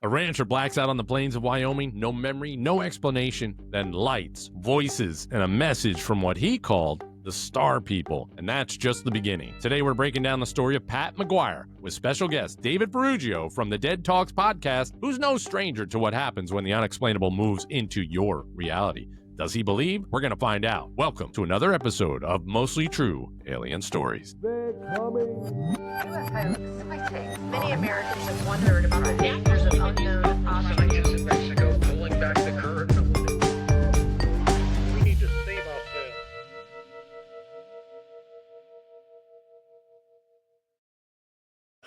A rancher blacks out on the plains of Wyoming, no memory, no explanation, then lights, voices, and a message from what he called the Star People. And that's just the beginning. Today we're breaking down the story of Pat McGuire with special guest David Ferrugio from the Dead Talks podcast, who's no stranger to what happens when the unexplainable moves into your reality. Does he believe? We're going to find out. Welcome to another episode of Mostly True Alien Stories. They're coming. UFO sightings. Many Americans have wondered about dangers of unknown objects. Scientists in Mexico pulling back the curtain. We need to save ourselves.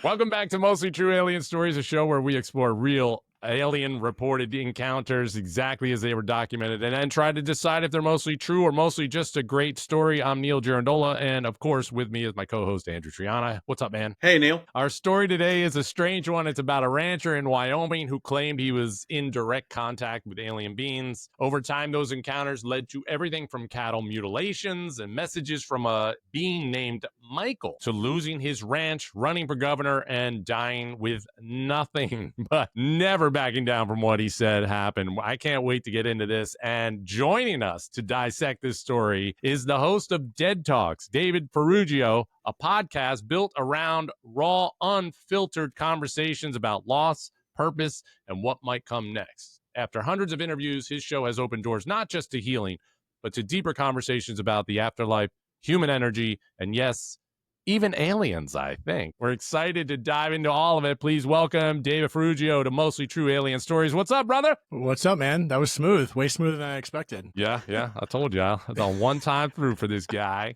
Welcome back to Mostly True Alien Stories, a show where we explore real alien reported encounters exactly as they were documented and then try to decide if they're mostly true or mostly just a great story. I'm Neal Girandola, and of course with me is my co-host Andrew Triana. What's up, man? Hey, Neal. Our story today is a strange one. It's about a rancher in Wyoming who claimed he was in direct contact with alien beings. Over time, those encounters led to everything from cattle mutilations and messages from a being named Michael to losing his ranch, running for governor, and dying with nothing but never backing down from what he said happened. I can't wait to get into this. And joining us to dissect this story is the host of Dead Talks, David Ferrugio, a podcast built around raw, unfiltered conversations about loss, purpose, and what might come next. After hundreds of interviews, his show has opened doors not just to healing, but to deeper conversations about the afterlife, human energy, and yes, even aliens, I think. We're excited to dive into all of it. Please welcome David Ferrugio to Mostly True Alien Stories. What's up, brother? What's up, man? That was smooth. Way smoother than I expected. Yeah. I told you. It's on one time through for this guy.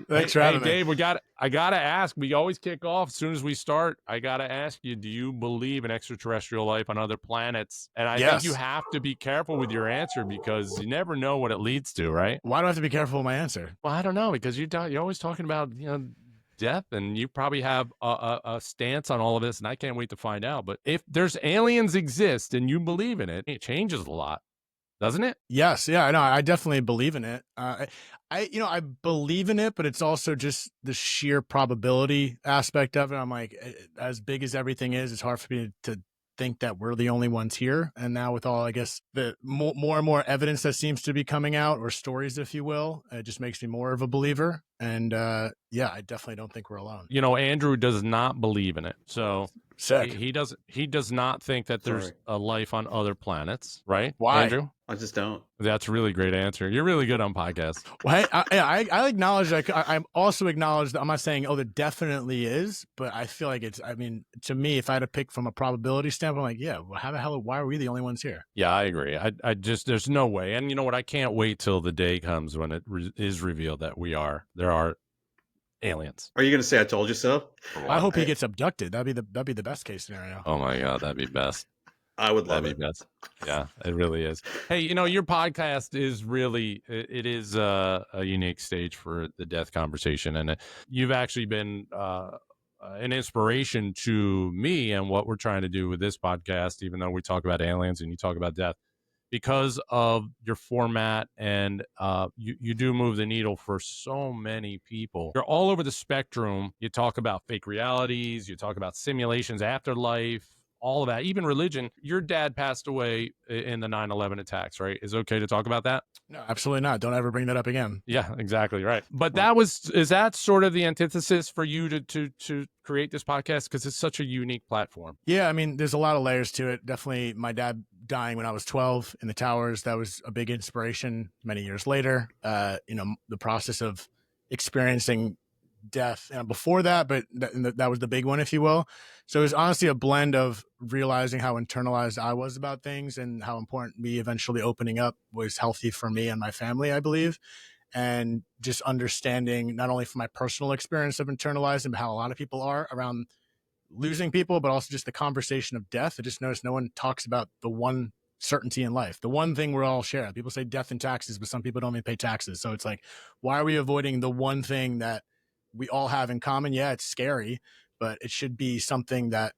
Thanks for having me. Dave, I got to ask, we always kick off as soon as we start. I got to ask you, do you believe in extraterrestrial life on other planets? And I think you have to be careful with your answer because you never know what it leads to, right? Why do I have to be careful with my answer? Well, I don't know, because you're always talking about, death, and you probably have a stance on all of this, and I can't wait to find out. But if there's aliens exist and you believe in it, it changes a lot, doesn't it? Yes. Yeah, I know. I definitely believe in it. I believe in it, but it's also just the sheer probability aspect of it. I'm like, as big as everything is, it's hard for me to think that we're the only ones here. And now with all, I guess, the more and more evidence that seems to be coming out, or stories, if you will, it just makes me more of a believer. And yeah, I definitely don't think we're alone. Andrew does not believe in it. So Sick. he does not think that there's a life on other planets, right? Why? Andrew? I just don't. That's a really great answer. You're really good on podcasts. Well, I acknowledge that. I also acknowledge that I'm not saying, there definitely is, but I feel like to me, if I had to pick from a probability standpoint, I'm like, yeah, well, how the hell, why are we the only ones here? Yeah, I agree. I just, there's no way. And you know what? I can't wait till the day comes when it is revealed that there are aliens. Are you going to say I told you so? I hope he gets abducted. That'd be the best case scenario. Oh my God, that'd be best. I would love it. That'd be best. Yeah, it really is. Hey, your podcast is really, it is a unique stage for the death conversation. And you've actually been an inspiration to me and what we're trying to do with this podcast, even though we talk about aliens and you talk about death, because of your format. And you do move the needle for so many people. You're all over the spectrum. You talk about fake realities. You talk about simulations, afterlife, all of that, even religion. Your dad passed away in the 9/11 attacks, right? Is it okay to talk about that? No, absolutely not. Don't ever bring that up again. Yeah, exactly. Right. But is that sort of the antithesis for you to create this podcast? Because it's such a unique platform. Yeah. There's a lot of layers to it. Definitely my dad dying when I was 12 in the towers. That was a big inspiration many years later. The process of experiencing death before that, but that was the big one, if you will. So it was honestly a blend of realizing how internalized I was about things and how important me eventually opening up was healthy for me and my family, I believe. And just understanding not only from my personal experience of internalizing, but how a lot of people are around losing people, but also just the conversation of death. I just noticed no one talks about the one certainty in life, the one thing we're all share. People say death and taxes, but some people don't even pay taxes. So it's like, why are we avoiding the one thing that we all have in common? Yeah, it's scary, but it should be something that,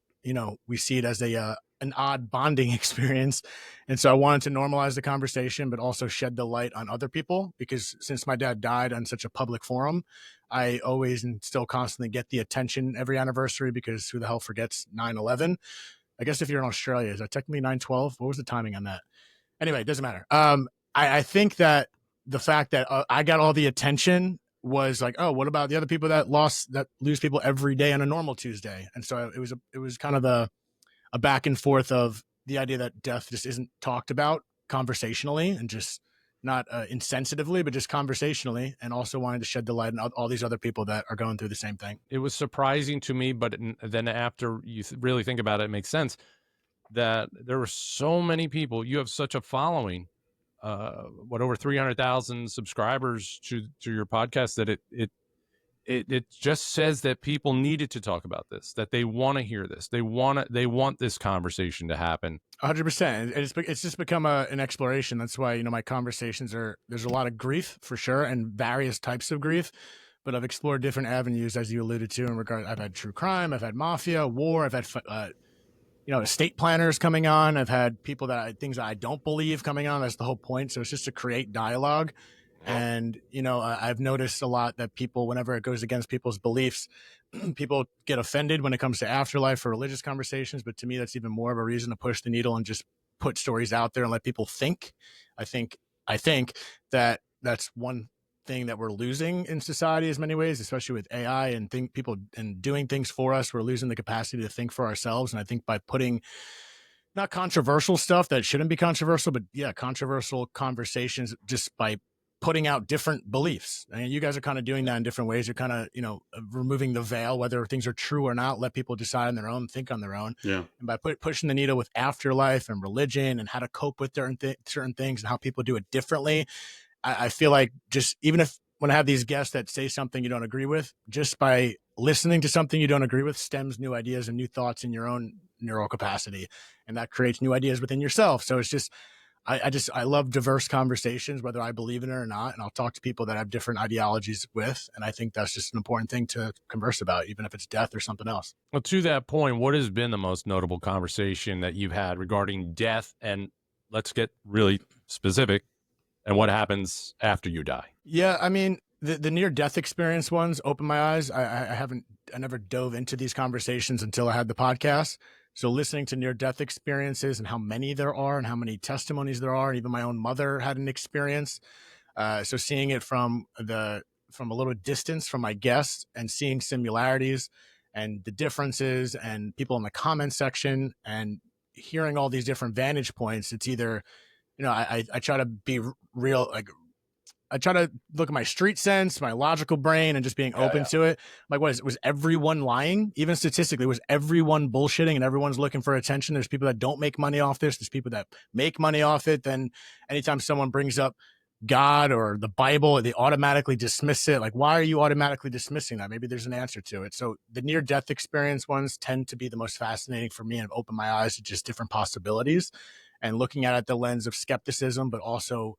we see it as an odd bonding experience. And so I wanted to normalize the conversation, but also shed the light on other people, because since my dad died on such a public forum, I always and still constantly get the attention every anniversary, because who the hell forgets 9/11? I guess if you're in Australia, is that technically 9:12? What was the timing on that? Anyway, it doesn't matter. I think that the fact that I got all the attention was like, oh, what about the other people that lose people every day on a normal Tuesday? And so it was kind of a back and forth of the idea that death just isn't talked about conversationally, and just not insensitively, but just conversationally, and also wanting to shed the light on all these other people that are going through the same thing. It was surprising to me, but then after you really think about it, it makes sense that there were so many people. You have such a following, over 300,000 subscribers to your podcast, that it just says that people needed to talk about this, that they want to hear this. They want this conversation to happen. 100%. It's just become an exploration. That's why, my conversations there's a lot of grief for sure, and various types of grief, but I've explored different avenues, as you alluded to, in regard. I've had true crime, I've had mafia, war, I've had, estate planners coming on. I've had people things that I don't believe coming on. That's the whole point. So it's just to create dialogue. And, I've noticed a lot that people, whenever it goes against people's beliefs, people get offended when it comes to afterlife or religious conversations. But to me, that's even more of a reason to push the needle and just put stories out there and let people think. I think that that's one thing that we're losing in society in many ways, especially with AI and people and doing things for us. We're losing the capacity to think for ourselves. And I think by putting not controversial stuff that shouldn't be controversial, but controversial conversations, just by putting out different beliefs. And you guys are kind of doing that in different ways. You're kind of, removing the veil, whether things are true or not, let people decide on their own, think on their own. Yeah. And by pushing the needle with afterlife and religion and how to cope with certain things and how people do it differently, I feel like just even if when I have these guests that say something you don't agree with, just by listening to something you don't agree with stems new ideas and new thoughts in your own neural capacity. And that creates new ideas within yourself. So it's just, I love diverse conversations, whether I believe in it or not. And I'll talk to people that have different ideologies with. And I think that's just an important thing to converse about, even if it's death or something else. Well, to that point, what has been the most notable conversation that you've had regarding death? And let's get really specific. And what happens after you die? Yeah, I mean, the near-death experience ones opened my eyes. I never dove into these conversations until I had the podcast. So listening to near-death experiences and how many there are and how many testimonies there are, and even my own mother had an experience. So seeing it from a little distance from my guests and seeing similarities and the differences and people in the comment section and hearing all these different vantage points, it's either, I try to be real, like I try to look at my street sense, my logical brain, and just being open to it. Like, was everyone lying? Even statistically, was everyone bullshitting and everyone's looking for attention? There's people that don't make money off this. There's people that make money off it. Then anytime someone brings up God or the Bible, they automatically dismiss it. Like, why are you automatically dismissing that? Maybe there's an answer to it. So the near-death experience ones tend to be the most fascinating for me and open my eyes to just different possibilities and looking at it the lens of skepticism, but also,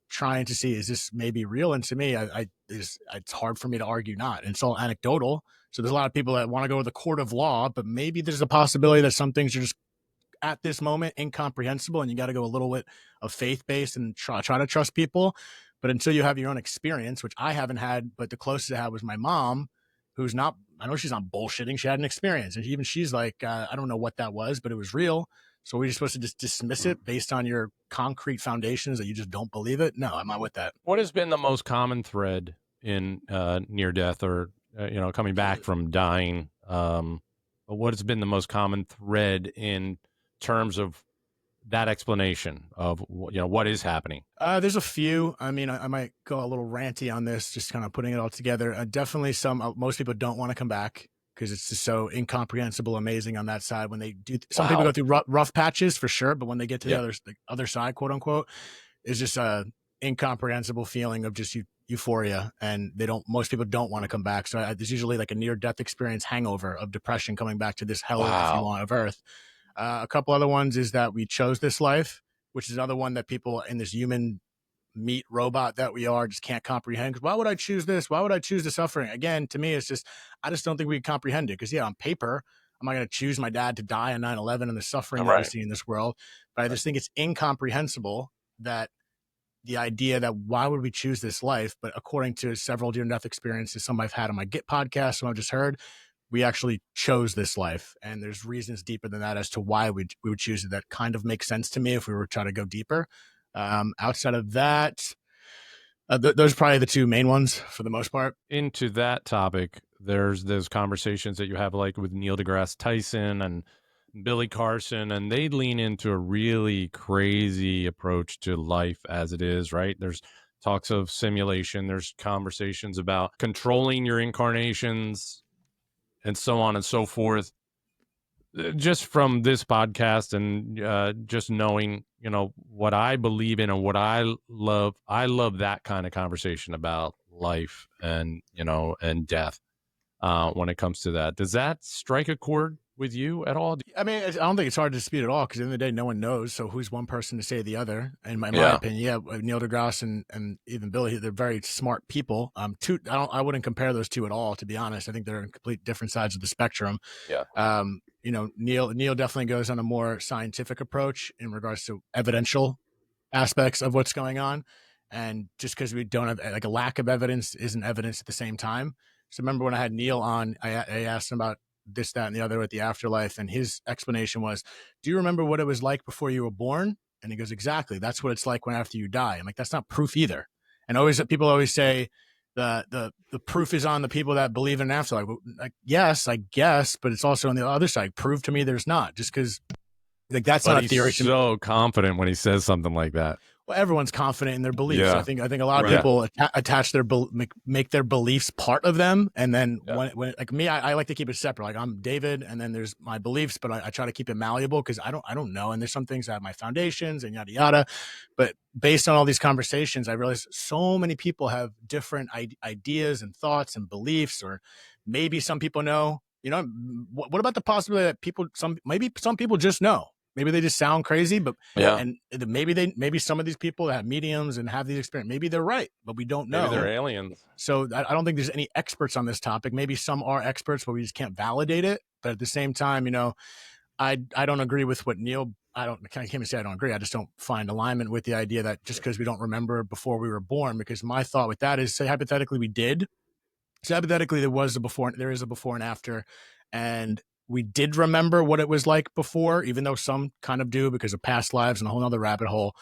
trying to see, is this maybe real? And to me, it's hard for me to argue not. And it's all anecdotal. So there's a lot of people that want to go to the court of law, but maybe there's a possibility that some things are just at this moment incomprehensible, and you got to go a little bit of faith-based and try to trust people. But until you have your own experience, which I haven't had, but the closest I had was my mom, who's not, I know she's not bullshitting. She had an experience. And even she's like, I don't know what that was, but it was real. So we're supposed to just dismiss it based on your concrete foundations that you just don't believe it? No, I'm not with that. What has been the most common thread in near death or, coming back from dying? What has been the most common thread in terms of that explanation of, what is happening? There's a few. I mean, I might go a little ranty on this, just kind of putting it all together. Definitely most people don't want to come back, because it's just so incomprehensible, amazing on that side. When they do, some people go through rough patches for sure, but when they get to the other side, quote unquote, it's just a incomprehensible feeling of just euphoria. And most people don't want to come back. So there's usually like a near-death experience hangover of depression coming back to this hell, if you want, of Earth. A couple other ones is that we chose this life, which is another one that people in this human meat robot that we are just can't comprehend. Why would I choose this? Why would I choose the suffering? Again, to me, I just don't think we can comprehend it. Because on paper, I'm not going to choose my dad to die on 9/11 and the suffering that we see in this world. But I just think it's incomprehensible that the idea that why would we choose this life? But according to several near-death experiences, some I've had on my Git podcast, some I've just heard, we actually chose this life, and there's reasons deeper than that as to why we would choose it that kind of makes sense to me if we were trying to go deeper. Outside of that, those are probably the two main ones for the most part. Into that topic, there's those conversations that you have like with Neil deGrasse Tyson and Billy Carson, and they lean into a really crazy approach to life as it is, right? There's talks of simulation, there's conversations about controlling your incarnations and so on and so forth. Just from this podcast and just knowing, what I believe in and what I love that kind of conversation about life and, and death when it comes to that. Does that strike a chord with you at all? I mean, I don't think it's hard to dispute at all, because at the end of the day, no one knows. So who's one person to say the other? In my opinion, Neil deGrasse and even Billy, they're very smart people. I wouldn't compare those two at all, to be honest. I think they're on complete different sides of the spectrum. Yeah. Neil definitely goes on a more scientific approach in regards to evidential aspects of what's going on. And just because we don't have like a lack of evidence isn't evidence at the same time. So remember when I had Neil on, I asked him about this, that, and the other at the afterlife. And his explanation was, do you remember what it was like before you were born? And he goes, exactly. That's what it's like after you die. I'm like, that's not proof either. And people always say the proof is on the people that believe in an afterlife. Like, yes, I guess, but it's also on the other side. Prove to me there's not, just because like that's not a theory. He's so confident when he says something like that. Well, everyone's confident in their beliefs. Yeah. I think a lot of people attach make their beliefs part of them, and then when like me, I like to keep it separate. Like I'm David, and then there's my beliefs, but I try to keep it malleable because I don't know, and there's some things that have my foundations and yada yada. But based on all these conversations, I realized so many people have different ideas and thoughts and beliefs, or maybe some people know. What about the possibility that some people just know? Maybe they just sound crazy, but and maybe some of these people that have mediums and have these experiences, maybe they're right, but we don't know. Maybe they're aliens. So I don't think there's any experts on this topic. Maybe some are experts, but we just can't validate it. But at the same time, I don't agree with what Neil. I can't even say I don't agree. I just don't find alignment with the idea that just because we don't remember before we were born. Because my thought with that is, say hypothetically we did. So hypothetically there is a before and after, and we did remember what it was like before, even though some kind of do because of past lives and a whole other rabbit hole.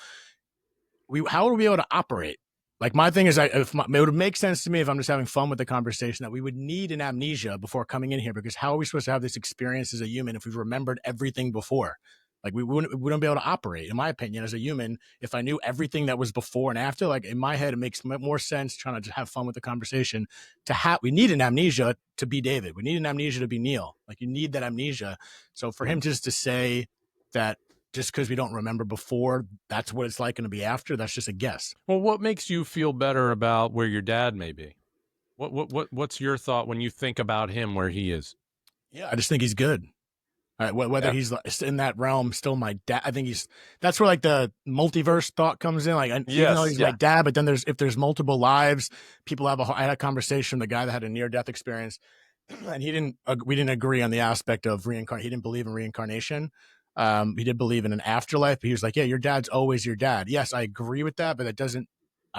How would we be able to operate? Like my thing is, it would make sense to me if I'm just having fun with the conversation that we would need an amnesia before coming in here, because how are we supposed to have this experience as a human if we've remembered everything before? Like we wouldn't be able to operate, in my opinion, as a human, if I knew everything that was before and after. Like in my head, it makes more sense trying to just have fun with the conversation. We need an amnesia to be David. We need an amnesia to be Neal. Like you need that amnesia. So for him just to say that just because we don't remember before, that's what it's like going to be after, that's just a guess. Well, what makes you feel better about where your dad may be? What's your thought when you think about him, where he is? Yeah, I just think he's good. Whether he's in that realm, still my dad. I think that's where like the multiverse thought comes in. Like, even though he's my dad, but then if there's multiple lives, people I had a conversation with a guy that had a near death experience, and we didn't agree on the aspect of reincarnation. He didn't believe in reincarnation. He did believe in an afterlife, but he was like, yeah, your dad's always your dad. Yes, I agree with that, but that doesn't.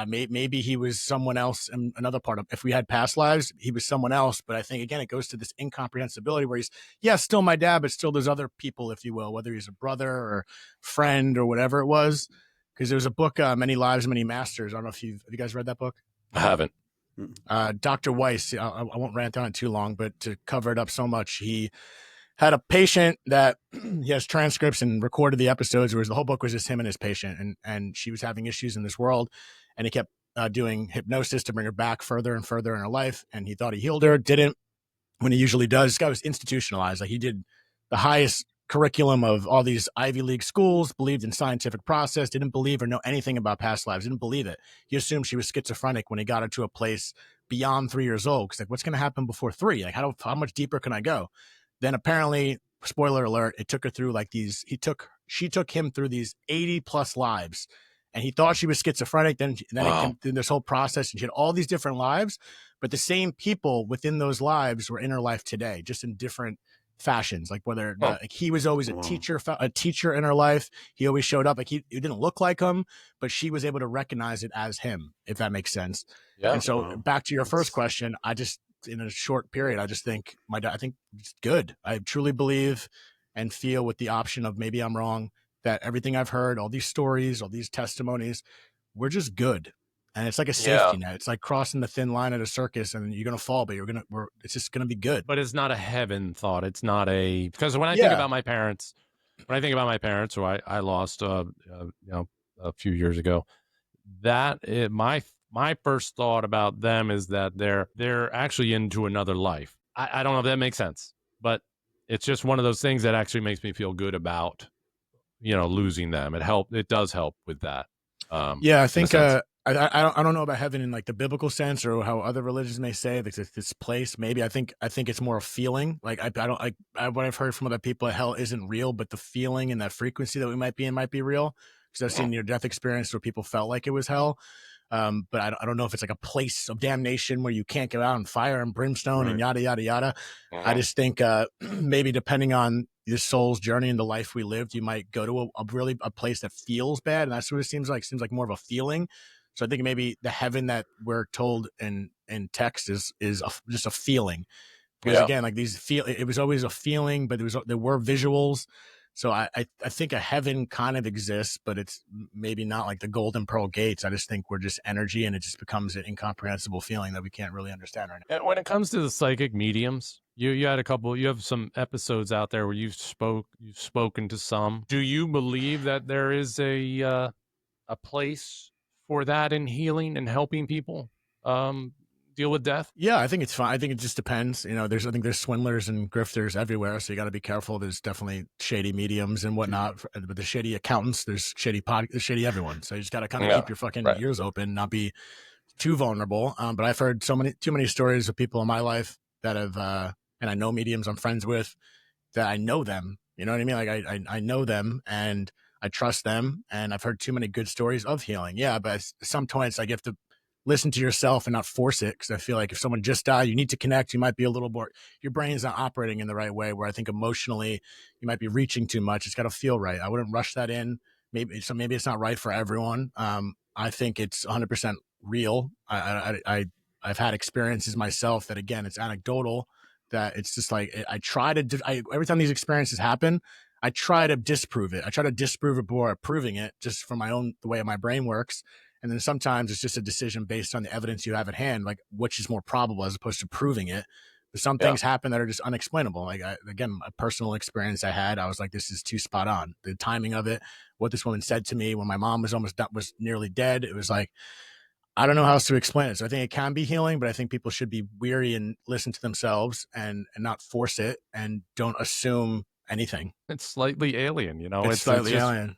Maybe he was someone else in another part of, if we had past lives, he was someone else. But I think, again, it goes to this incomprehensibility where he's, still my dad, but still there's other people, if you will, whether he's a brother or friend or whatever it was. Because there was a book, Many Lives, Many Masters. I don't know have you guys read that book? I haven't. Dr. Weiss, I won't rant on it too long, but to cover it up so much, he had a patient that he has transcripts and recorded the episodes, whereas the whole book was just him and his patient. And she was having issues in this world. And he kept doing hypnosis to bring her back further and further in her life. And he thought he healed her, didn't, when he usually does. This guy was institutionalized. Like he did the highest curriculum of all these Ivy League schools, believed in scientific process, didn't believe or know anything about past lives, didn't believe it. He assumed she was schizophrenic when he got her to a place beyond 3 years old. Because like, what's going to happen before 3? Like, how much deeper can I go? Then apparently, spoiler alert, it took her through like these, she took him through these 80 plus lives. And he thought she was schizophrenic. Then it came through this whole process, and she had all these different lives, but the same people within those lives were in her life today, just in different fashions. Like whether like he was always a teacher in her life. He always showed up. Like he didn't look like him, but she was able to recognize it as him, if that makes sense. Yeah. And so back to your first question, I just in a short period. I just think I think it's good. I truly believe and feel, with the option of maybe I'm wrong, that everything I've heard, all these stories, all these testimonies, we're just good. And it's like a safety net. It's like crossing the thin line at a circus, and you're gonna fall, but it's just gonna be good. But it's not a heaven thought. It's not because when I Yeah. think about my parents, who I lost, a few years ago, my first thought about them is that they're actually into another life. I don't know if that makes sense, but it's just one of those things that actually makes me feel good about, losing them. It does help with that. Yeah, I think I don't know about heaven in like the biblical sense, or how other religions may say this place. Maybe I think it's more a feeling. Like what I've heard from other people, hell isn't real, but the feeling and that frequency that we might be in might be real. Because I've seen near-death experience where people felt like it was hell. But I don't know if it's like a place of damnation where you can't go out and fire and brimstone and yada, yada, yada. I just think maybe depending on your soul's journey in the life we lived, you might go to a place that feels bad. And that's what it seems like. It seems like more of a feeling. So I think maybe the heaven that we're told in text is just a feeling. Because again, like it was always a feeling, but there were visuals. So I think a heaven kind of exists, but it's maybe not like the Golden Pearl Gates. I just think we're just energy, and it just becomes an incomprehensible feeling that we can't really understand right now. And when it comes to the psychic mediums, you have some episodes out there where you've spoken to some. Do you believe that there is a place for that in healing and helping people deal with death? Yeah, I think it's fine. I think it just depends. I think there's swindlers and grifters everywhere, so you got to be careful. There's definitely shady mediums and whatnot, but the shady accountants, there's shady everyone. So you just got to kind of keep your fucking ears open, not be too vulnerable. But I've heard too many stories of people in my life that have, and I know mediums I'm friends with, that I know them. You know what I mean? Like I know them and I trust them, and I've heard too many good stories of healing. Yeah, but at some points, like, you have to listen to yourself and not force it. Because I feel like if someone just died, you need to connect. You might be a little more, your brain's not operating in the right way, where I think emotionally you might be reaching too much. It's got to feel right. I wouldn't rush that in. Maybe it's not right for everyone. I think it's 100% real. I've had experiences myself that, again, it's anecdotal, that it's just like, every time these experiences happen, I try to disprove it. I try to disprove it before proving it, just from the way my brain works. And then sometimes it's just a decision based on the evidence you have at hand, like which is more probable, as opposed to proving it. But some things happen that are just unexplainable. Like, again, a personal experience I had, I was like, this is too spot on. The timing of it, what this woman said to me when my mom was nearly dead. It was like, I don't know how else to explain it. So I think it can be healing, but I think people should be weary and listen to themselves and not force it, and don't assume anything. It's slightly alien, It's slightly alien.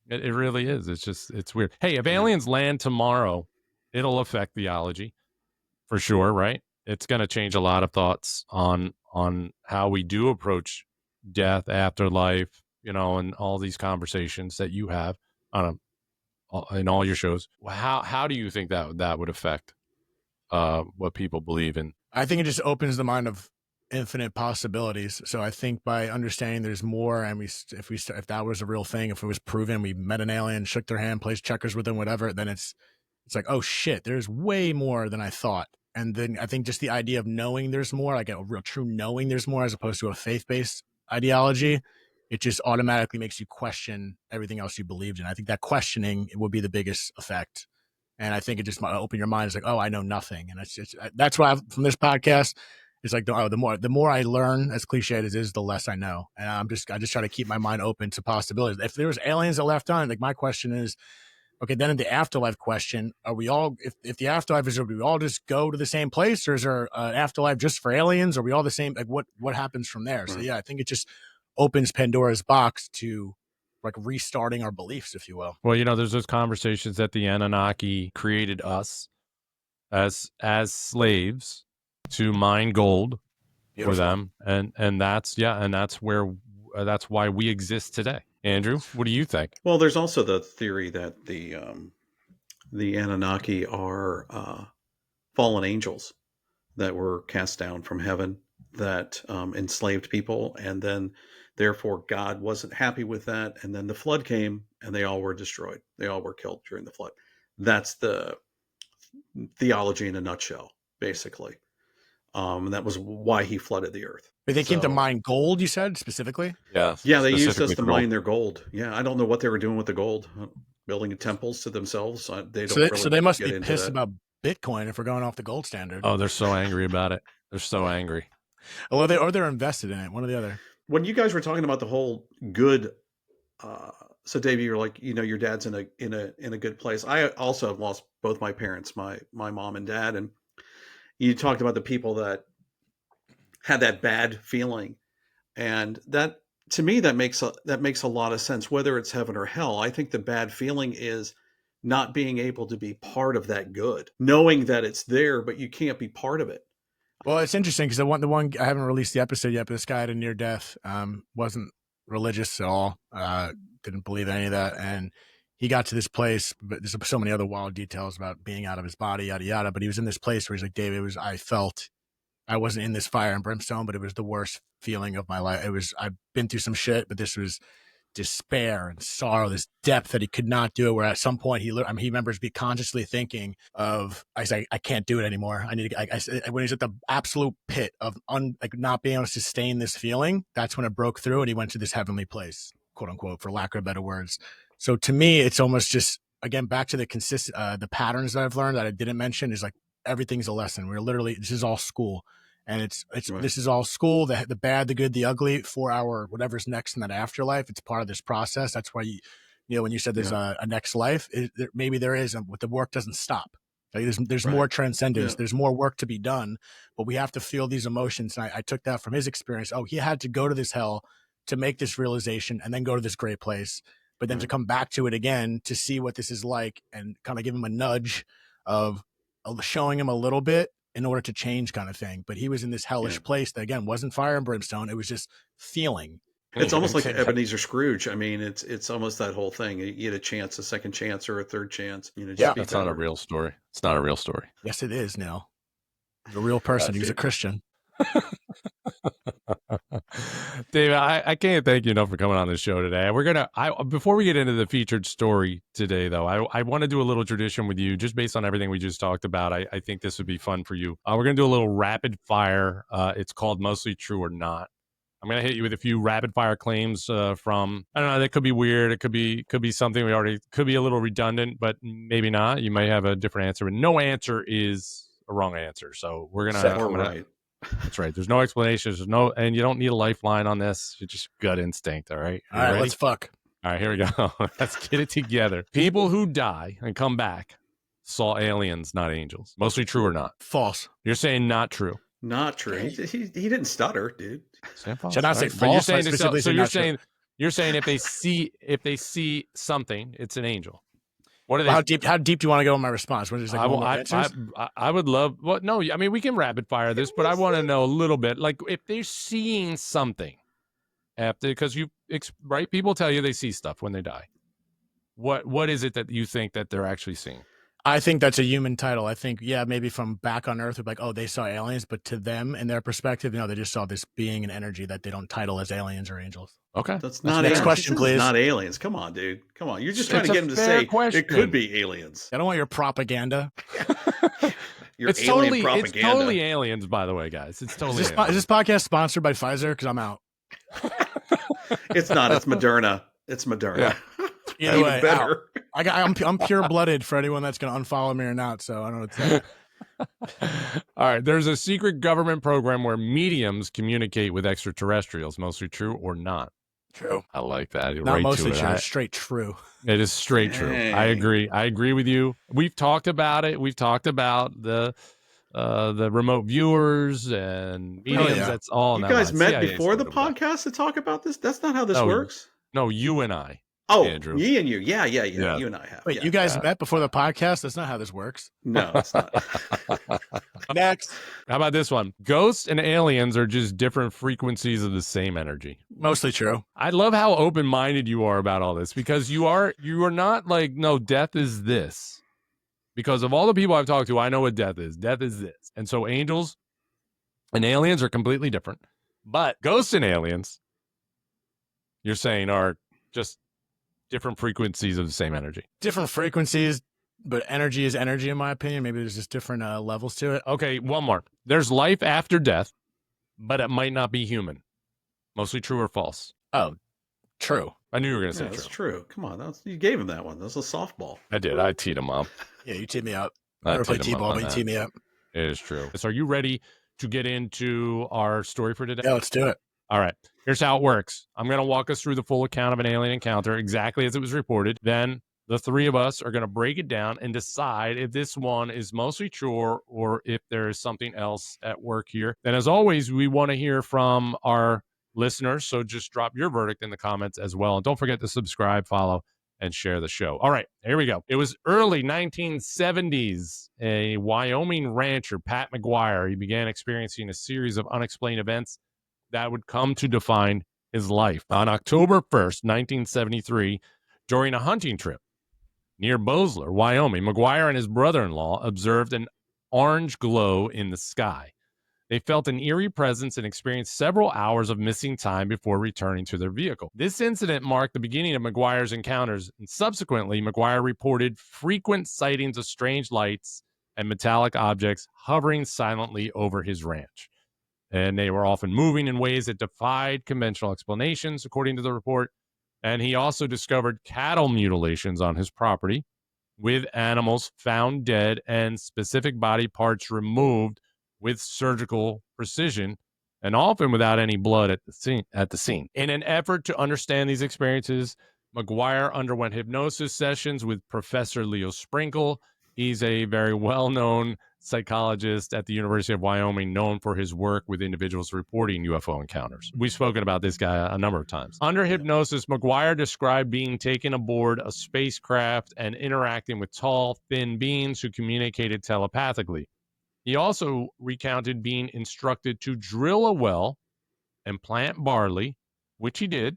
It really is. It's weird. Hey, if aliens land tomorrow, it'll affect theology for sure, right? It's going to change a lot of thoughts on how we do approach death, afterlife, and all these conversations that you have in all your shows. How do you think that would affect what people believe in? I think it just opens the mind of infinite possibilities. So I think by understanding there's more, and if that was a real thing, if it was proven, we met an alien, shook their hand, played checkers with them, whatever, then it's like, oh shit, there's way more than I thought. And then I think just the idea of knowing there's more, like a real true knowing there's more, as opposed to a faith-based ideology, it just automatically makes you question everything else you believed in. I think that questioning would be the biggest effect. And I think it just might open your mind. It's like, oh, I know nothing. And that's why from this podcast, it's like, the more I learn, as cliche as it is, the less I know. And I just try to keep my mind open to possibilities. If there was aliens that left on, like, my question is, okay, then in the afterlife question, are we all, if the afterlife is, do we all just go to the same place, or is there an afterlife just for aliens? Are we all the same? Like, what happens from there? So yeah, I think it just opens Pandora's box to, like, restarting our beliefs, if you will. Well, there's those conversations that the Anunnaki created us as slaves to mine gold for them, and that's why we exist today. Andrew, what do you think? Well, there's also the theory that the Anunnaki are fallen angels that were cast down from heaven that enslaved people, and then therefore God wasn't happy with that, and then the flood came and they all were destroyed. They all were killed during the flood. That's the theology in a nutshell, basically. That was why he flooded the earth. But they came to So- mine gold, you said, specifically? Yeah. Yeah, they used us specifically to for gold. mine their gold. Yeah, I don't know what they were doing with the gold, building temples to themselves. They don't. So they, really so they must get be into pissed that. about Bitcoin if we're going off the gold standard. Oh, they're so angry about it. They're so angry. Or they're invested in it, one or the other. When you guys were talking about the whole good, so Dave, you're like, your dad's in a good place. I also have lost both my parents, my mom and dad, and you talked about the people that had that bad feeling, and that to me that makes a lot of sense. Whether it's heaven or hell, I think the bad feeling is not being able to be part of that good, knowing that it's there, but you can't be part of it. Well, it's interesting because the one I haven't released the episode yet, but this guy had a near death, wasn't religious at all, didn't believe any of that, and he got to this place. But there's so many other wild details about being out of his body, yada yada. But he was in this place where he's like, David, I felt I wasn't in this fire and brimstone, but it was the worst feeling of my life. I've been through some shit, but this was despair and sorrow, this depth that he could not do it. Where at some point he remembers be consciously thinking of, I can't do it anymore. I need to, when he's at the absolute pit of not being able to sustain this feeling, that's when it broke through and he went to this heavenly place, quote unquote, for lack of better words. So to me, it's almost just, again, back to the patterns that I've learned that I didn't mention is like, everything's a lesson. We're literally, this is all school. And it's Right. This is all school, the bad, the good, the ugly, 4 hour, whatever's next in that afterlife. It's part of this process. That's why when you said there's a next life, maybe there is, but the work doesn't stop. Like there's Right. more transcendence. Yeah. There's more work to be done, but we have to feel these emotions. And I took that from his experience. Oh, he had to go to this hell to make this realization and then go to this great place, but then to come back to it again to see what this is like and kind of give him a nudge of showing him a little bit in order to change, kind of thing. But he was in this hellish place that, again, wasn't fire and brimstone. It was just feeling. It's almost like Ebenezer Scrooge. I mean, it's almost that whole thing. You get a chance, a second chance, or a third chance. Just be That's not a better. real story. It's not a real story. Yes, it is, Neal. He's a real person. He was a Christian. David, I can't thank you enough for coming on the show today. Before we get into the featured story today, though, I want to do a little tradition with you, just based on everything we just talked about. I think this would be fun for you. We're going to do a little rapid fire. It's called Mostly True or Not. I'm going to hit you with a few rapid fire claims from, I don't know, that could be weird. It could be something could be a little redundant, but maybe not. You might have a different answer, but no answer is a wrong answer. So we're going to, Right. That's right. There's no explanations. And you don't need a lifeline on this. It's just gut instinct. All right. All right, let's fuck. All right, here we go. Let's get it together. People who die and come back saw aliens, not angels. Mostly true or not? False. You're saying not true. Not true. He didn't stutter, dude. Saying false. Should I say All right. But you're false? I saying specifically so say you're not true. saying you're saying if they see something, it's an angel. What are they? How deep do you want to go in my response? What is like I would love. Well, no, I mean we can rapid fire this, but I want to know a little bit. Like if they're seeing something after, because right, people tell you they see stuff when they die. What is it that you think that they're actually seeing? I think that's a human title. I think, maybe from back on Earth, we're like, oh, they saw aliens, but to them, in their perspective, no, they just saw this being and energy that they don't title as aliens or angels. Okay. That's not next aliens. question, This is please. Not aliens. Come on, dude. Come on. You're just trying It's to a get him to fair say question. it could be aliens. I don't want your propaganda. Your It's alien totally propaganda. it's totally aliens, by the way, guys. It's totally Is aliens. this podcast sponsored by Pfizer? Because I'm out. It's not. It's Moderna. It's Moderna. Yeah. Either Even way, better. I'm pure blooded for anyone that's going to unfollow me or not. So I don't know what to say. All right. There's a secret government program where mediums communicate with extraterrestrials. Mostly true or not? True. I like that. You're Not right mostly to it. true. Straight true. It is straight true. I Dang. agree. I agree with you. We've talked about it. We've talked about the remote viewers and mediums. yeah. That's all. You now guys on. met CIA before the sort of podcast to talk about this? That's not how this No, works. No, you and I. Oh, Andrew. me and you. Yeah. Yeah. You and I have. Wait, yeah. you guys met before the podcast? That's not how this works. No, it's not. Next. How about this one? Ghosts and aliens are just different frequencies of the same energy. Mostly true. I love how open-minded you are about all this, because you are not like, no, death is this. Because of all the people I've talked to, I know what death is. Death is this. And so angels and aliens are completely different. But ghosts and aliens, you're saying, are just different frequencies of the same energy. Different frequencies, but energy is energy, in my opinion. Maybe there's just different levels to it. Okay, one more. There's life after death, but it might not be human. Mostly true or false? Oh, true. I knew you were going to say That's true. true. Come on, you gave him that one. That's a softball. I did. I teed him up. Yeah, you teed me up. I I never teed played him up T-ball, on but you that. teed me up. It is true. So are you ready to get into our story for today? Yeah, let's do it. All right. Here's how it works. I'm going to walk us through the full account of an alien encounter exactly as it was reported. Then the three of us are going to break it down and decide if this one is mostly true or if there is something else at work here. And as always, we want to hear from our listeners. So just drop your verdict in the comments as well. And don't forget to subscribe, follow, and share the show. All right, here we go. It was early 1970s. A Wyoming rancher, Pat McGuire, he began experiencing a series of unexplained events that would come to define his life. On October 1st, 1973, during a hunting trip near Bozeler, Wyoming, McGuire and his brother-in-law observed an orange glow in the sky. They felt an eerie presence and experienced several hours of missing time before returning to their vehicle. This incident marked the beginning of McGuire's encounters, and subsequently, McGuire reported frequent sightings of strange lights and metallic objects hovering silently over his ranch. And they were often moving in ways that defied conventional explanations, according to the report. And he also discovered cattle mutilations on his property, with animals found dead and specific body parts removed with surgical precision, and often without any blood at the scene. In an effort to understand these experiences, McGuire underwent hypnosis sessions with Professor Leo Sprinkle. He's a very well-known psychologist at the University of Wyoming, known for his work with individuals reporting UFO encounters. We've spoken about this guy a number of times. Under hypnosis, McGuire described being taken aboard a spacecraft and interacting with tall, thin beings who communicated telepathically. He also recounted being instructed to drill a well and plant barley, which he did,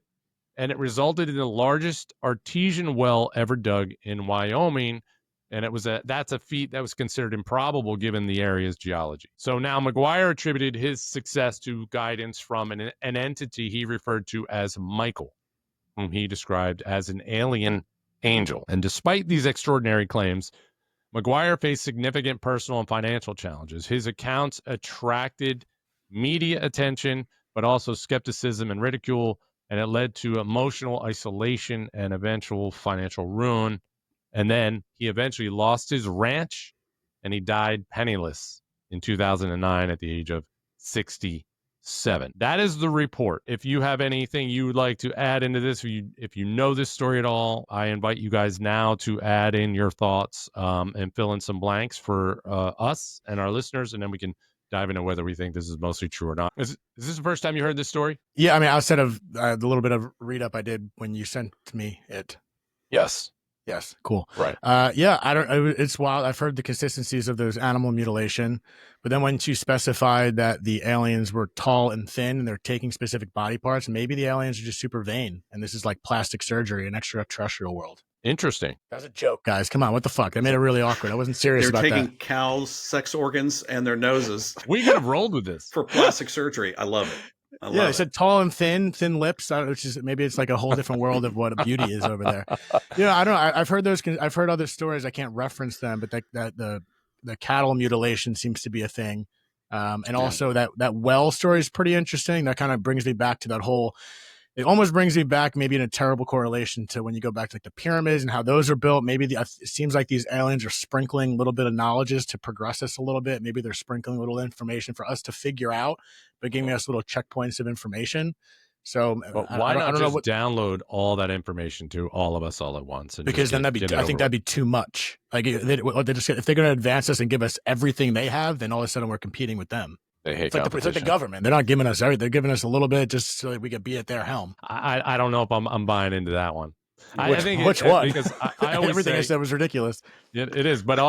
and it resulted in the largest artesian well ever dug in Wyoming. And that's a feat that was considered improbable given the area's geology. So now McGuire attributed his success to guidance from an entity he referred to as Michael, whom he described as an alien angel. And despite these extraordinary claims, McGuire faced significant personal and financial challenges. His accounts attracted media attention, but also skepticism and ridicule, and it led to emotional isolation and eventual financial ruin. And then he eventually lost his ranch, and he died penniless in 2009 at the age of 67. That is the report. If you have anything you would like to add into this, if you know this story at all, I invite you guys now to add in your thoughts and fill in some blanks for us and our listeners, and then we can dive into whether we think this is mostly true or not. Is this the first time you heard this story? Yeah, I mean, outside of the little bit of read-up I did when you sent me it. Yes. Yes, cool. Right. Yeah, it's wild. I've heard the consistencies of those animal mutilation, but then once you specified that the aliens were tall and thin and they're taking specific body parts, maybe the aliens are just super vain, and this is like plastic surgery in extraterrestrial world. Interesting. That's a joke, guys. Come on, what the fuck? That made it really awkward. I wasn't serious about They're that. taking cows' sex organs and their noses We could have rolled with this. for plastic surgery. I love it. Yeah, they said tall and thin lips, which is maybe it's like a whole different world of what a beauty is over there. Yeah, I don't know. I've heard those. I've heard other stories. I can't reference them, but that the cattle mutilation seems to be a thing, and also that well story is pretty interesting. That kind of brings me back to that whole. It almost brings me back, maybe in a terrible correlation to when you go back to like the pyramids and how those are built. Maybe it seems like these aliens are sprinkling a little bit of knowledges to progress us a little bit. Maybe they're sprinkling a little information for us to figure out, but giving us little checkpoints of information. So but why not just download all that information to all of us all at once? And because then I think that'd be too much. Like if they're going to advance us and give us everything they have, then all of a sudden we're competing with them. It's like the government. They're not giving us everything. They're giving us a little bit just so that we could be at their helm. I don't know if I'm buying into that one. Which one? Because I always everything say, I said was ridiculous. It is, but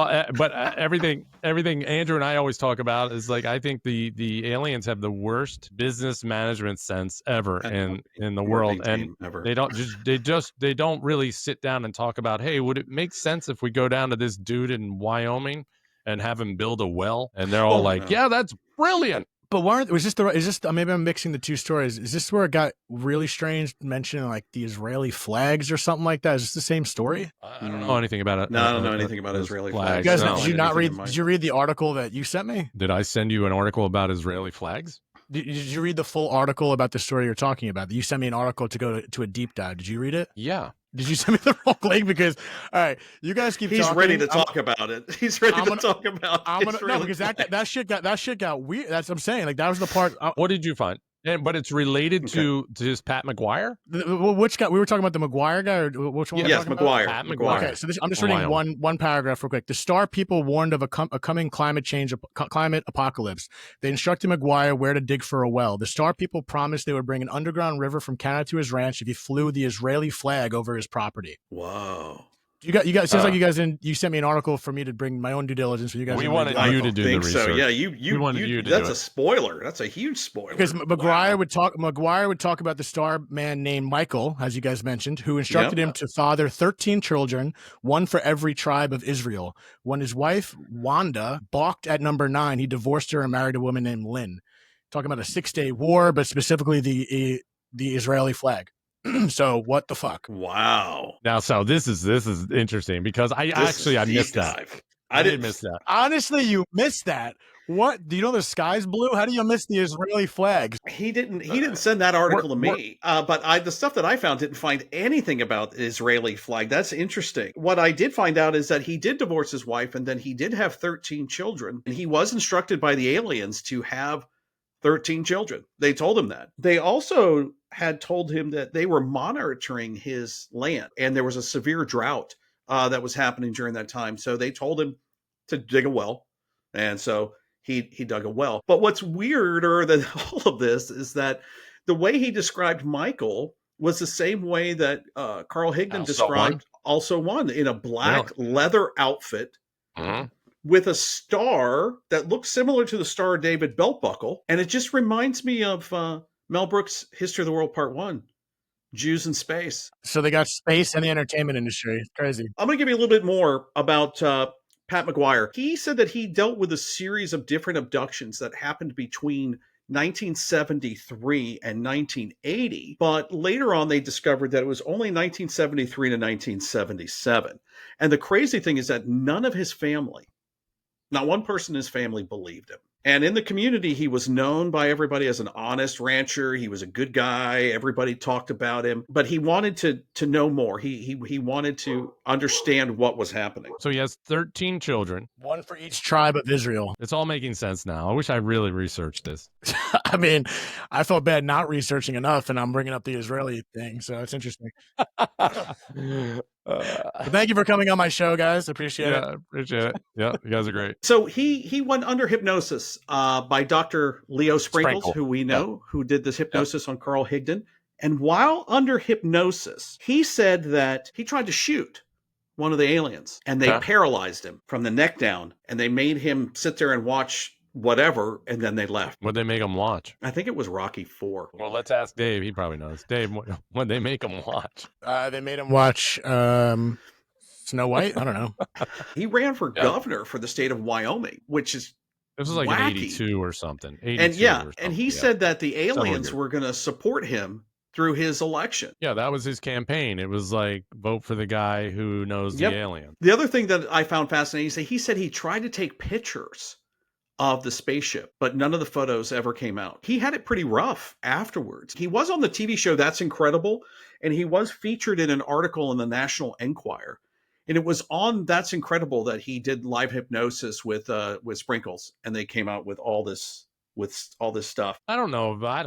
everything Andrew and I always talk about is like I think the aliens have the worst business management sense ever in the world, and they don't really sit down and talk about, hey, would it make sense if we go down to this dude in Wyoming and have him build a well? And they're all yeah, that's brilliant. But is this maybe I'm mixing the two stories. Is this where it got really strange mentioning like the Israeli flags or something like that? Is this the same story? I don't know anything about it. No, I don't know anything about Israeli flags. You guys, No. did you read the article that you sent me? Did I send you an article about Israeli flags? Did you read the full article about the story you're talking about? You sent me an article to go to a deep dive. Did you read it? Yeah. Did you send me the wrong link? Because, all right, you guys keep He's talking. ready to talk about it. He's ready to talk about it. No, because that shit got weird. That's what I'm saying. Like, that was the part. What did you find? But it's related to this Pat McGuire? Which guy? We were talking about the McGuire guy, or which one? Yes, McGuire. Pat McGuire. Okay, so I'm just reading one paragraph real quick. The Star people warned of a coming climate apocalypse. They instructed McGuire where to dig for a well. The Star people promised they would bring an underground river from Canada to his ranch if he flew the Israeli flag over his property. Whoa. You guys. Sounds like you guys didn't. You sent me an article for me to bring my own due diligence. So you guys. We wanted you to do the research. So. Yeah, you wanted you to. That's a spoiler. That's a huge spoiler. Because McGuire would talk about the star man named Michael, as you guys mentioned, who instructed him to father 13 children, one for every tribe of Israel. When his wife Wanda balked at number 9, he divorced her and married a woman named Lynn. Talking about a 6-day war, but specifically the Israeli flag. So what the fuck? Wow. Now, so this is interesting because I missed that. I did miss that. Honestly, you missed that. What? Do you know the sky's blue? How do you miss the Israeli flags? He didn't send that article to me. But the stuff that I found didn't find anything about the Israeli flag. That's interesting. What I did find out is that he did divorce his wife, and then he did have 13 children, and he was instructed by the aliens to have 13 children. They told him that. They also had told him that they were monitoring his land, and there was a severe drought that was happening during that time. So they told him to dig a well, and so he dug a well. But what's weirder than all of this is that the way he described Michael was the same way that Carl Higdon described Also One, in a black leather outfit. Mm-hmm. With a star that looks similar to the Star of David belt buckle. And it just reminds me of Mel Brooks' History of the World Part 1, Jews in Space. So they got space and the entertainment industry. It's crazy. I'm going to give you a little bit more about Pat McGuire. He said that he dealt with a series of different abductions that happened between 1973 and 1980, but later on they discovered that it was only 1973 to 1977. And the crazy thing is that none of his family, not one person in his family, believed him. And in the community, he was known by everybody as an honest rancher. He was a good guy. Everybody talked about him, but he wanted to know more. He wanted to understand what was happening. So he has 13 children. One for each tribe of Israel. It's all making sense now. I wish I really researched this. I mean, I felt bad not researching enough, and I'm bringing up the Israeli thing, so it's interesting. Thank you for coming on my show, guys. Appreciate it. Appreciate it. Yeah, you guys are great. So he went under hypnosis by Dr. Leo Sprinkle, who we know, who did this hypnosis on Carl Higdon. And while under hypnosis, he said that he tried to shoot one of the aliens, and they paralyzed him from the neck down, and they made him sit there and watch whatever, and then they left. What'd they make him watch? I think it was Rocky IV. Well, let's ask Dave. He probably knows. Dave, what'd they make him watch? They made him watch Snow White? I don't know. He ran for governor for the state of Wyoming, which is this was like wacky. In 82 or something. 82 and or something. And he said that the aliens were going to support him through his election. Yeah, that was his campaign. It was like, vote for the guy who knows the alien. The other thing that I found fascinating is that he said he tried to take pictures of the spaceship, but none of the photos ever came out. He had it pretty rough afterwards. He was on the TV show That's Incredible, and he was featured in an article in the National Enquirer. And it was on That's Incredible that he did live hypnosis with Sprinkles, and they came out with all this stuff. I don't know. I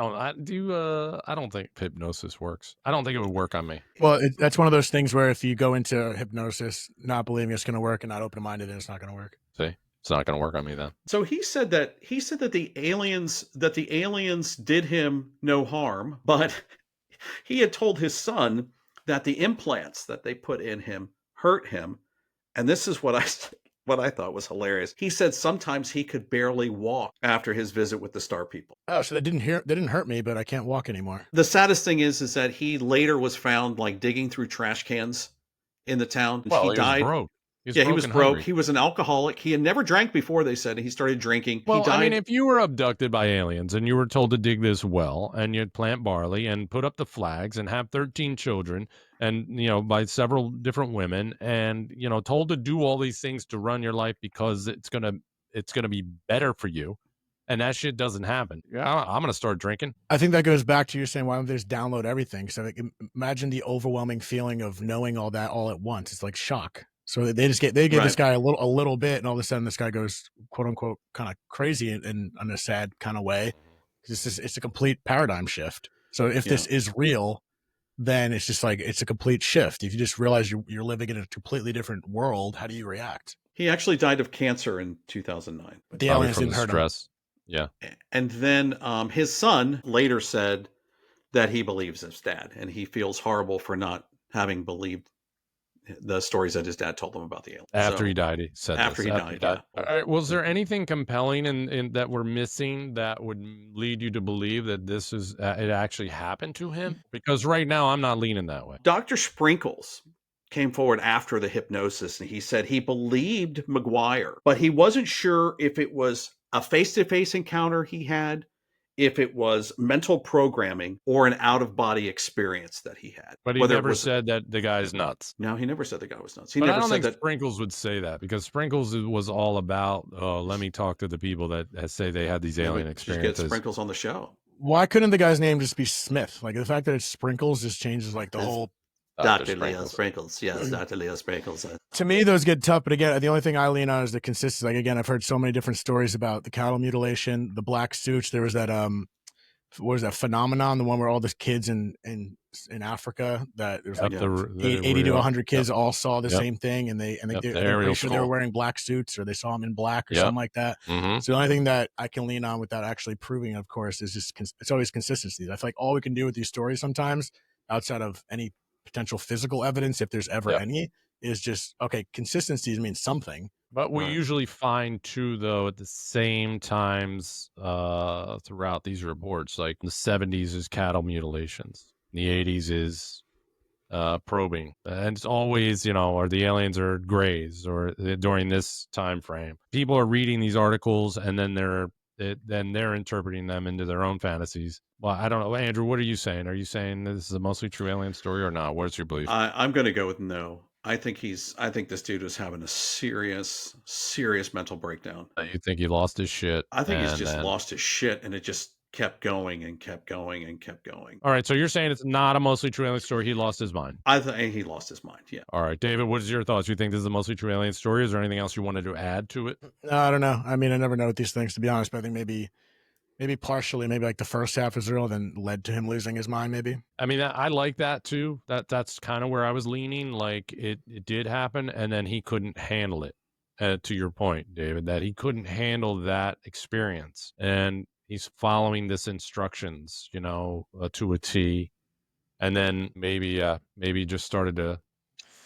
don't think hypnosis works. I don't think it would work on me. Well, that's one of those things where if you go into hypnosis not believing it's going to work and not open-minded, then it's not going to work. See? It's not going to work on me then. So he said that the aliens did him no harm, but he had told his son that the implants that they put in him hurt him. And this is what I thought was hilarious. He said sometimes he could barely walk after his visit with the Star people. Oh, so they didn't hurt me, but I can't walk anymore. The saddest thing is that he later was found like digging through trash cans in the town. Well, he died. Was broke. Yeah, he was and broke. hungry. He was an alcoholic. He had never drank before, they said. He started drinking. Well, He died. I mean, if you were abducted by aliens and you were told to dig this well and you'd plant barley and put up the flags and have 13 children and, by several different women and, told to do all these things to run your life because it's going to be better for you. And that shit doesn't happen. Yeah, I'm going to start drinking. I think that goes back to you saying, why don't they just download everything? So like, imagine the overwhelming feeling of knowing all that all at once. It's like shock. So they gave this guy a little bit, and all of a sudden this guy goes quote unquote kind of crazy in a sad kind of way. It's a complete paradigm shift. So if this is real, then it's just like it's a complete shift. If you just realize you're living in a completely different world, how do you react? He actually died of cancer in 2009. But the aliens didn't hurt him. Yeah. And then his son later said that he believes his dad, and he feels horrible for not having believed the stories that his dad told him about the aliens. After he died, he said after this. he died. Yeah. All right, was there anything compelling in that we're missing that would lead you to believe that this is it actually happened to him? Because right now I'm not leaning that way. Dr. Sprinkles came forward after the hypnosis, and he said he believed McGuire, but he wasn't sure if it was a face-to-face encounter he had, if it was mental programming or an out-of-body experience that he had. But he never said that the guy's nuts. No, he never said the guy was nuts. But I don't think Sprinkles would say that, because Sprinkles was all about, let me talk to the people that say they had these alien experiences. Just get Sprinkles on the show. Why couldn't the guy's name just be Smith? Like the fact that it's Sprinkles just changes like the whole. Dr. Leo Sprinkles. Yes, Dr. Leo Sprinkles. To me, those get tough. But again, the only thing I lean on is the consistency. Like, again, I've heard so many different stories about the cattle mutilation, the black suits. There was that, what was that phenomenon? The one where all the kids in Africa, that there's like 80 to 100 kids all saw the same thing. And they were sure they were wearing black suits, or they saw them in black or something like that. Mm-hmm. So the only thing that I can lean on without actually proving, of course, is just, it's always consistency. I feel like all we can do with these stories sometimes, outside of any potential physical evidence, if there's ever any, is just, okay, consistency means something. But we usually find too, though, at the same times throughout these reports, like the 70s is cattle mutilations, the 80s is probing, and it's always, or the aliens are grays, or during this time frame. People are reading these articles, and then they're interpreting them into their own fantasies. Well, I don't know. Andrew, what are you saying? Are you saying this is a mostly true alien story or not? What's your belief? I'm going to go with no. I think this dude was having a serious mental breakdown. You think he lost his shit? I think he's just lost his shit, and it just kept going and kept going and kept going. All right. So you're saying it's not a mostly true alien story. He lost his mind. I think he lost his mind. Yeah. All right, David, what is your thoughts? You think this is a mostly true alien story? Is there anything else you wanted to add to it? No, I don't know. I mean, I never know with these things, to be honest, but I think maybe partially, maybe like the first half is real, then led to him losing his mind, maybe. I mean, I like that too. That's kind of where I was leaning. Like it did happen, and then he couldn't handle it. To your point, David, that he couldn't handle that experience, and he's following this instructions, to a T, and then maybe just started to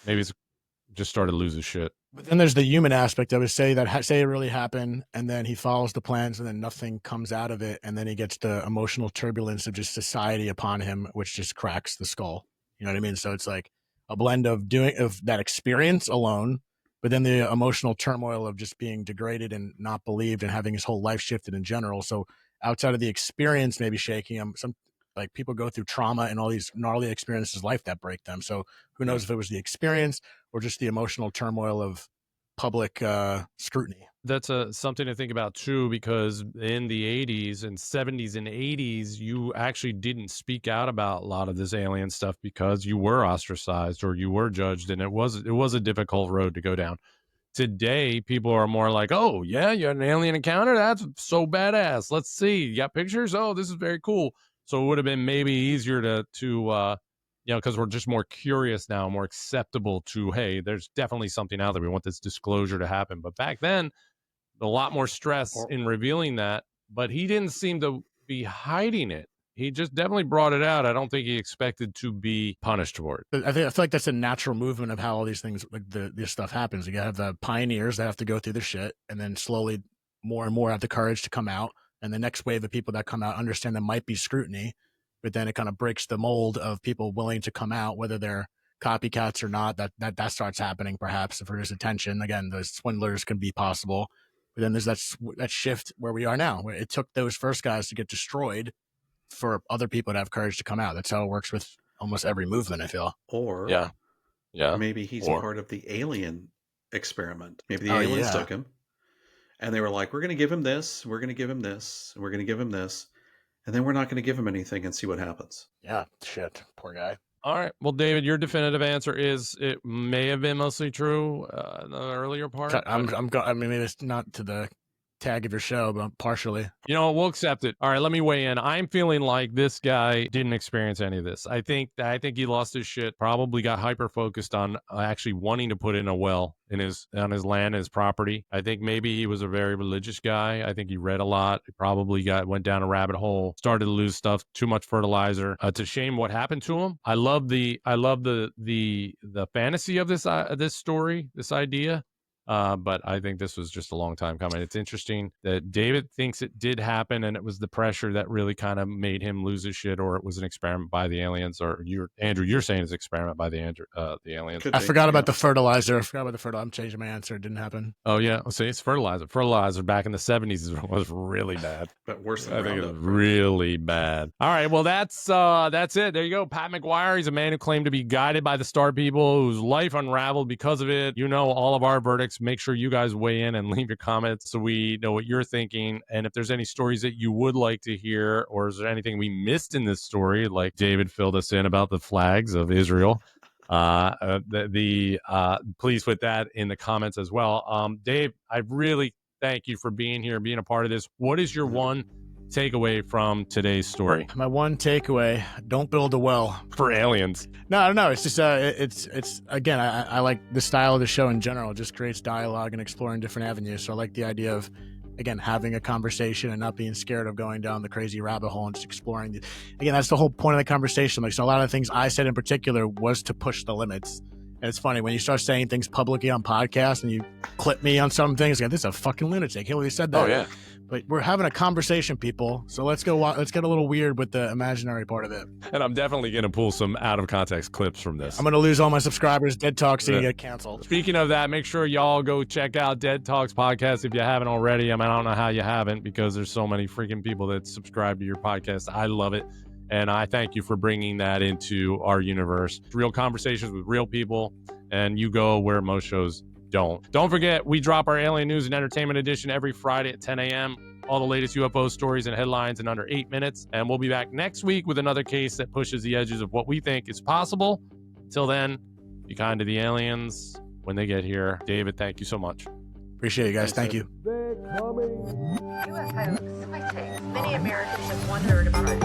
lose his shit. But then there's the human aspect. I would say that say it really happened, and then he follows the plans, and then nothing comes out of it, and then he gets the emotional turbulence of just society upon him, which just cracks the skull. You know what I mean? So it's like a blend of that experience alone, but then the emotional turmoil of just being degraded and not believed, and having his whole life shifted in general. So outside of the experience, maybe shaking him, like people go through trauma and all these gnarly experiences in life that break them. So who knows if it was the experience or just the emotional turmoil of public scrutiny. That's something to think about too, because in the 80s and 70s and 80s, you actually didn't speak out about a lot of this alien stuff because you were ostracized or you were judged, and it was a difficult road to go down. Today, people are more like, oh, yeah, you had an alien encounter? That's so badass. Let's see. You got pictures? Oh, this is very cool. So it would have been maybe easier to because we're just more curious now, more acceptable to, hey, there's definitely something out there. We want this disclosure to happen. But back then, a lot more stress in revealing that. But he didn't seem to be hiding it. He just definitely brought it out. I don't think he expected to be punished for it. I feel like that's a natural movement of how all these things, like this stuff happens. You have the pioneers that have to go through the shit, and then slowly more and more have the courage to come out. And the next wave of people that come out understand there might be scrutiny, but then it kind of breaks the mold of people willing to come out, whether they're copycats or not, that starts happening perhaps if there's attention. Again, those swindlers can be possible. But then there's that shift where we are now, where it took those first guys to get destroyed for other people to have courage to come out. That's how it works with almost every movement, I feel. Or yeah, maybe he's Or- part of the alien experiment. Maybe the Oh, aliens yeah. took him and they were like, we're going to give him this, we're going to give him this, we're going to give him this, and then we're not going to give him anything and see what happens. Yeah, shit, poor guy. All right. Well, David, your definitive answer is it may have been mostly true in the earlier part. I mean, maybe it's not to the tag of your show, but partially. You know, we'll accept it. All right, let me weigh in. I'm feeling like this guy didn't experience any of this. I think he lost his shit. Probably got hyper focused on actually wanting to put in a well on his land, his property. I think maybe he was a very religious guy. I think he read a lot. He probably went down a rabbit hole, started to lose stuff, too much fertilizer. It's a shame what happened to him. I love the fantasy of this story, this idea. But I think this was just a long time coming. It's interesting that David thinks it did happen and it was the pressure that really kind of made him lose his shit, or it was an experiment by the aliens, or Andrew, you're saying it's an experiment by the aliens. Could I be, forgot yeah. about the fertilizer. I'm changing my answer. It didn't happen. Oh yeah. See, it's fertilizer. Fertilizer back in the 70s was really bad. But worse than I think it was Roundup. really bad. All right, well that's it. There you go. Pat McGuire. He's a man who claimed to be guided by the star people, whose life unraveled because of it. You know all of our verdicts. Make sure you guys weigh in and leave your comments so we know what you're thinking. And if there's any stories that you would like to hear, or is there anything we missed in this story, like David filled us in about the flags of Israel, please put that in the comments as well. Dave, I really thank you for being here, being a part of this. What is your one takeaway from today's story My one takeaway: don't build a well. for aliens? No, I don't know. It's just it's again, I like the style of the show in general. It just creates dialogue and exploring different avenues. So I like the idea of, again, having a conversation and not being scared of going down the crazy rabbit hole and just exploring. Again, that's the whole point of the conversation. Like, so a lot of the things I said in particular was to push the limits. And it's funny when you start saying things publicly on podcasts and you clip me on some things. Like, this is a fucking lunatic. He really said that. Oh yeah. But we're having a conversation, people. So let's get a little weird with the imaginary part of it. And I'm definitely going to pull some out of context clips from this. I'm going to lose all my subscribers. Dead Talk's going to Yeah. get canceled. Speaking of that, make sure y'all go check out Dead Talks podcast if you haven't already. I mean, I don't know how you haven't, because there's so many freaking people that subscribe to your podcast. I love it. And I thank you for bringing that into our universe. Real conversations with real people, and you go where most shows don't. Don't forget, we drop our Alien News and Entertainment Edition every Friday at 10 a.m. All the latest UFO stories and headlines in under 8 minutes. And we'll be back next week with another case that pushes the edges of what we think is possible. Till then, be kind to the aliens when they get here. David, thank you so much. Appreciate you guys. Thank you. UFOs, I think. Many Americans have wondered about